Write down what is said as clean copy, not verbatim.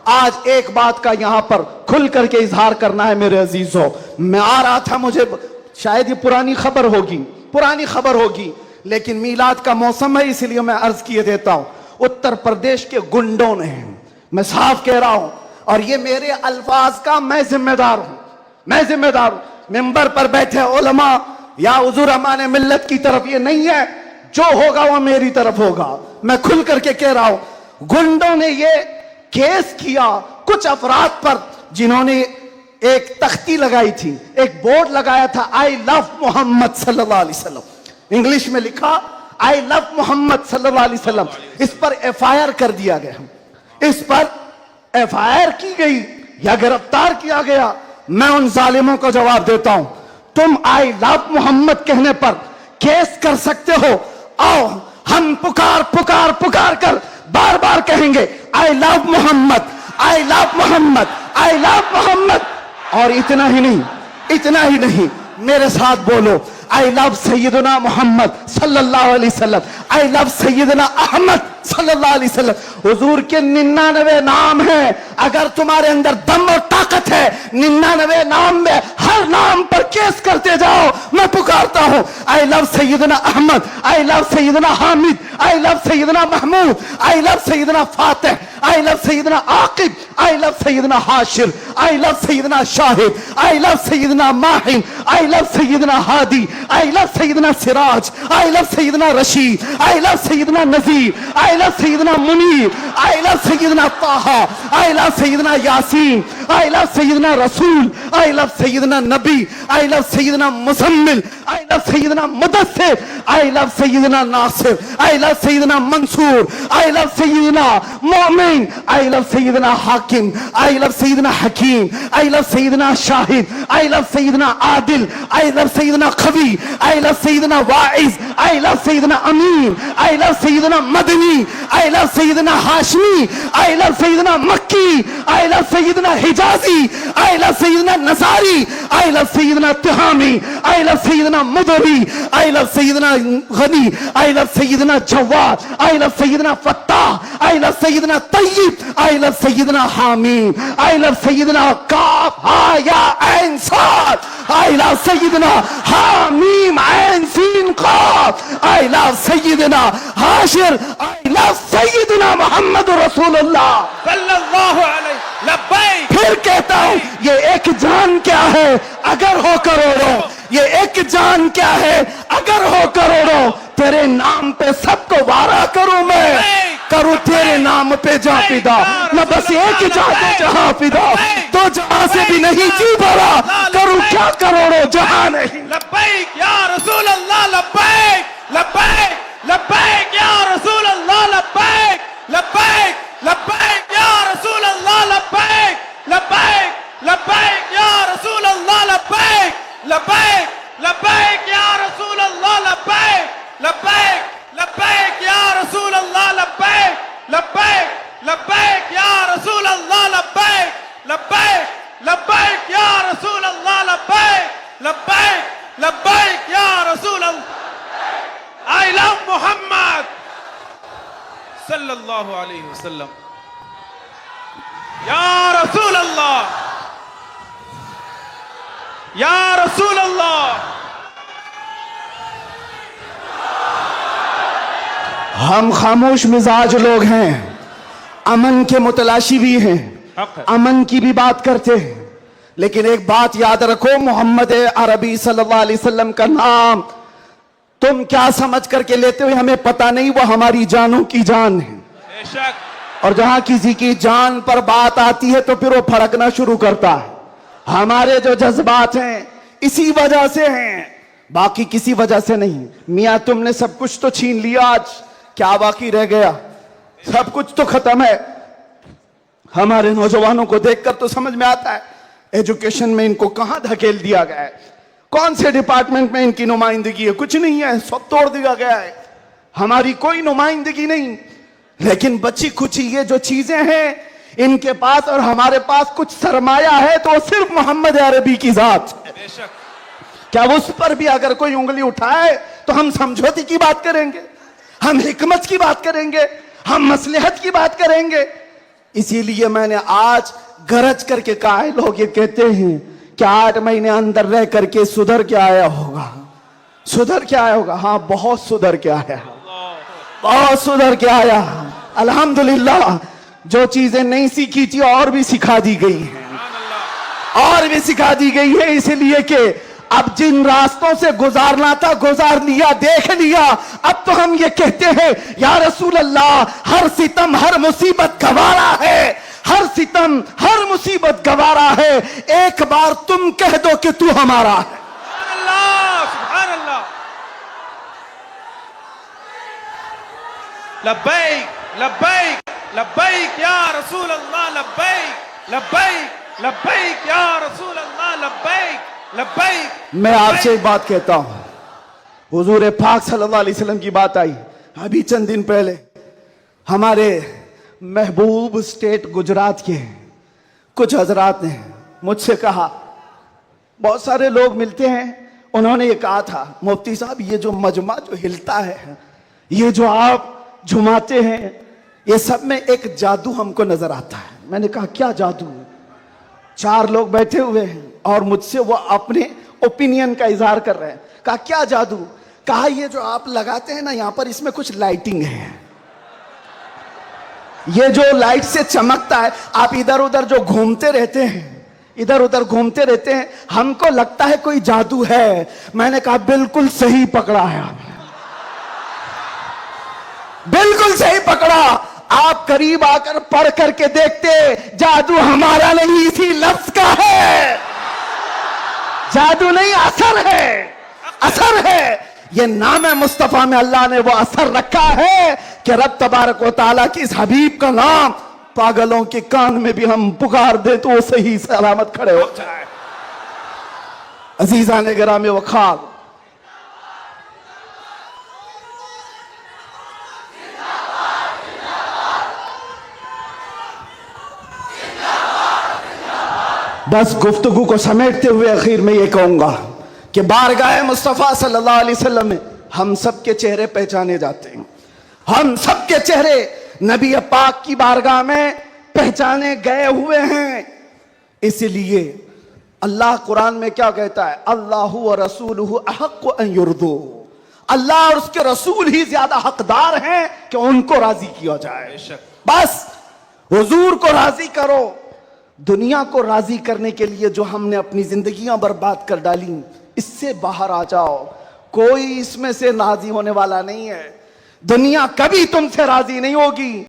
آج ایک بات کا یہاں پر کھل کر کے اظہار کرنا ہے میرے عزیزوں. میں آ رہا تھا, مجھے شاید یہ پرانی خبر ہوگی لیکن میلاد کا موسم ہے اس لیے میں عرض کیے دیتا ہوں. اتر پردیش کے گنڈوں نے, میں صاف کہہ رہا ہوں اور یہ میرے الفاظ کا میں ذمہ دار ہوں. ممبر پر بیٹھے علماء یا حضور امان ملت کی طرف یہ نہیں ہے, جو ہوگا وہ میری طرف ہوگا. میں کھل کر کے کہہ رہا ہوں, گنڈوں نے یہ کیس کیا کچھ افراد پر جنہوں نے ایک تختی لگائی تھی, ایک بورڈ لگایا تھا, آئی لو محمد صلی اللہ علیہ وسلم, انگلش میں لکھا آئی لو محمد صلی اللہ علیہ وسلم. اس پر ایف آئی آر کر دیا گیا, اس پر ایف آئی آر کی گئی یا گرفتار کیا گیا. میں ان ظالموں کو جواب دیتا ہوں, تم آئی لو محمد کہنے پر کیس کر سکتے ہو, آؤ ہم پکار کر بار بار کہیں گے آئی لو محمد, آئی لو محمد, آئی لو محمد. اور اتنا ہی نہیں, میرے ساتھ بولو, آئی لو سیدنا محمد صلی اللہ علیہ وسلم, آئی لو سیدنا احمد صلی اللہ علیہ وسلم. حضور کے 99 نام ہیں, اگر تمہارے اندر دم اور طاقت ہے 99 نام میں ہر نام پر کیس کرتے جاؤ. میں پکارتا ہوں آئی لو سیدنا احمد, آئی لو سیدنا حامد, آئی لو سیدنا محمود, آئی لو سیدنا فاتح, آئی لو سیدنا عاقب, آئی لو سیدنا حاشر, آئی لو سیدنا شاہد, آئی لو سیدنا ماہن, آئی لو سیدنا ہادی, آئی لو سیدنا سراج, آئی لو سیدنا رشید, آئی لو سیدنا نذیر, آئی لو سیدنا منیر, آئی لو سیدنا طه, آئی لو سیدنا یاسین, آئی لو سیدنا رسول, آئی لو سیدنا نبی, آئی لو سیدنا مزمل, آئی لو سیدنا مدثر, آئی لو سیدنا ناصر, آئی لو سیدنا منصور, آئی لو سیدنا مومن, آئی لو سیدنا حاکم, آئی لو سیدنا حکیم, آئی لو سیدنا شاہد, آئی لو سیدنا عادل, آئی لو سیدنا قوی, آئی لو سیدنا واعظ, آئی لو سیدنا امین, آئی لو سیدنا مدنی, آئی لو سیدنا ہاشمی, آئی لو سیدنا مکی, آئی لو سیدنا حجازی, آئی لو سیدنا نصاری, آئی لو سیدنا تہامی, آئی لو سیدنا مدری, آئی لو سیدنا غنی, آئی لو سیدنا جواد, آئی لو سیدنا فتاح, آئی لو سیدنا طیب, آئی لو سیدنا حامیم, آئی لو سیدنا کاف ہا یا عین صاد, آئی لو سیدنا حامیم عین سین قاف, آئی لو سیدنا حاشر, آئی لو سیدنا محمد رسول اللہ صلی اللہ علیہ لبیک. پھر کہتا ہوں یہ ایک جان کیا ہے اگر ہو کروڑوں, یہ ایک جان کیا ہے اگر ہو کروڑوں, تیرے نام پہ سب کو وارا کروں میں, کروں تیرے نام پہ جاں فدا, نہ بس ایک جان پہ جہاں فدا, تو جہاں سے بھی نہیں جی بھرا, کروں کیا کروڑوں جہاں نہیں. لبیک یا رسول اللہ, لبیک لبیک لبیک یا رسول اللہ, لبیک لبیک لبیک یا رسول اللہ, لبیک لبیک لبیک یا رسول اللہ, لبیک لبیک لبیک یا رسول اللہ, لبیک لبیک لبیک یا رسول اللہ, لبیک لبیک لبیک یا رسول اللہ, لبیک لبیک لبیک یا رسول اللہ, لبیک لبیک لبیک یا رسول اللہ. I love محمد صلی اللہ علیہ وسلم. یا رسول اللہ, یا رسول اللہ. ہم خاموش مزاج لوگ ہیں, امن کے متلاشی بھی ہیں, امن کی بھی بات کرتے ہیں, لیکن ایک بات یاد رکھو, محمد عربی صلی اللہ علیہ وسلم کا نام تم کیا سمجھ کر کے لیتے ہوئے ہمیں پتہ نہیں, وہ ہماری جانوں کی جان ہے. بے شک. اور جہاں کسی کی جان پر بات آتی ہے تو پھر وہ پھڑکنا شروع کرتا ہے. ہمارے جو جذبات ہیں اسی وجہ سے ہیں, باقی کسی وجہ سے نہیں. میاں تم نے سب کچھ تو چھین لیا, آج کیا باقی رہ گیا؟ سب کچھ تو ختم ہے. ہمارے نوجوانوں کو دیکھ کر تو سمجھ میں آتا ہے ایجوکیشن میں ان کو کہاں دھکیل دیا گیا ہے, کون سے ڈپارٹمنٹ میں ان کی نمائندگی ہے؟ کچھ نہیں ہے, سب توڑ دیا گیا ہے, ہماری کوئی نمائندگی نہیں. لیکن بچی کچھ یہ جو چیزیں ہیں ان کے پاس اور ہمارے پاس کچھ سرمایہ ہے تو صرف محمد عربی کی ذات. بے شک. کیا اس پر بھی اگر کوئی انگلی اٹھائے تو ہم سمجھوتی کی بات کریں گے, ہم حکمت کی بات کریں گے, ہم مصلحت کی بات کریں گے؟ اسی لیے میں نے آج گرج کر کے کہا ہے، لوگ یہ کہتے ہیں کہ 8 مہینے اندر رہ کر کے سدھر کے آیا ہوگا، سدھر کے آیا ہوگا. ہاں بہت سدھر کے آیا، بہت سدھر کے آیا. الحمدللہ جو چیزیں نہیں سیکھی تھی اور بھی سکھا دی گئی ہیں، اور بھی سکھا دی گئی ہے. اس لیے کہ اب جن راستوں سے گزارنا تھا گزار لیا، دیکھ لیا. اب تو ہم یہ کہتے ہیں یا رسول اللہ ہر ستم ہر مصیبت گوارا ہے، ہر ستم ہر مصیبت گوارا ہے، ایک بار تم کہہ دو کہ تو ہمارا ہے. سبحان اللہ سبحان اللہ. لبیک لبیک لبیک یا رسول اللہ، لبیک لبیک لبیک یا رسول اللہ، لبیک لبیک. میں آپ سے ایک بات کہتا ہوں، حضور پاک صلی اللہ علیہ وسلم کی بات آئی ابھی چند دن پہلے. ہمارے محبوب اسٹیٹ گجرات کے کچھ حضرات نے مجھ سے کہا، بہت سارے لوگ ملتے ہیں، انہوں نے یہ کہا تھا مفتی صاحب یہ جو مجمع جو ہلتا ہے، یہ جو آپ جھماتے ہیں، یہ سب میں ایک جادو ہم کو نظر آتا ہے. میں نے کہا کیا جادو؟ 4 لوگ بیٹھے ہوئے ہیں اور مجھ سے وہ اپنے اوپینین کا اظہار کر رہے ہیں. کہا کیا جادو؟ کہا یہ جو آپ لگاتے ہیں نا یہاں پر، اس میں کچھ لائٹنگ ہے، یہ جو لائٹ سے چمکتا ہے، آپ ادھر ادھر جو گھومتے رہتے ہیں، ادھر ادھر گھومتے رہتے ہیں، ہم کو لگتا ہے کوئی جادو ہے. میں نے کہا بالکل صحیح پکڑا ہے آپ نے، بالکل صحیح پکڑا. آپ قریب آ کر پڑھ کر کے دیکھتے، جادو ہمارا نہیں اسی لفظ کا ہے. جادو نہیں، اثر ہے، اثر ہے. یہ نام مصطفیٰ میں اللہ نے وہ اثر رکھا ہے کہ رب تبارک و تعالیٰ کی اس حبیب کا نام پاگلوں کے کان میں بھی ہم پکار دیں تو وہ صحیح سلامت کھڑے ہو جائے. عزیزان گرامی وقار، بس گفتگو کو سمیٹتے ہوئے اخیر میں یہ کہوں گا کہ بارگاہ مصطفیٰ صلی اللہ علیہ وسلم میں ہم سب کے چہرے پہچانے جاتے ہیں. ہم سب کے چہرے نبی پاک کی بارگاہ میں پہچانے گئے ہوئے ہیں. اس لیے اللہ قرآن میں کیا کہتا ہے؟ اللہ و رسولہ احق ان یرضوا. اللہ اور اس کے رسول ہی زیادہ حقدار ہیں کہ ان کو راضی کیا جائے. بس حضور کو راضی کرو. دنیا کو راضی کرنے کے لیے جو ہم نے اپنی زندگیاں برباد کر ڈالی، اس سے باہر آ جاؤ. کوئی اس میں سے راضی ہونے والا نہیں ہے. دنیا کبھی تم سے راضی نہیں ہوگی.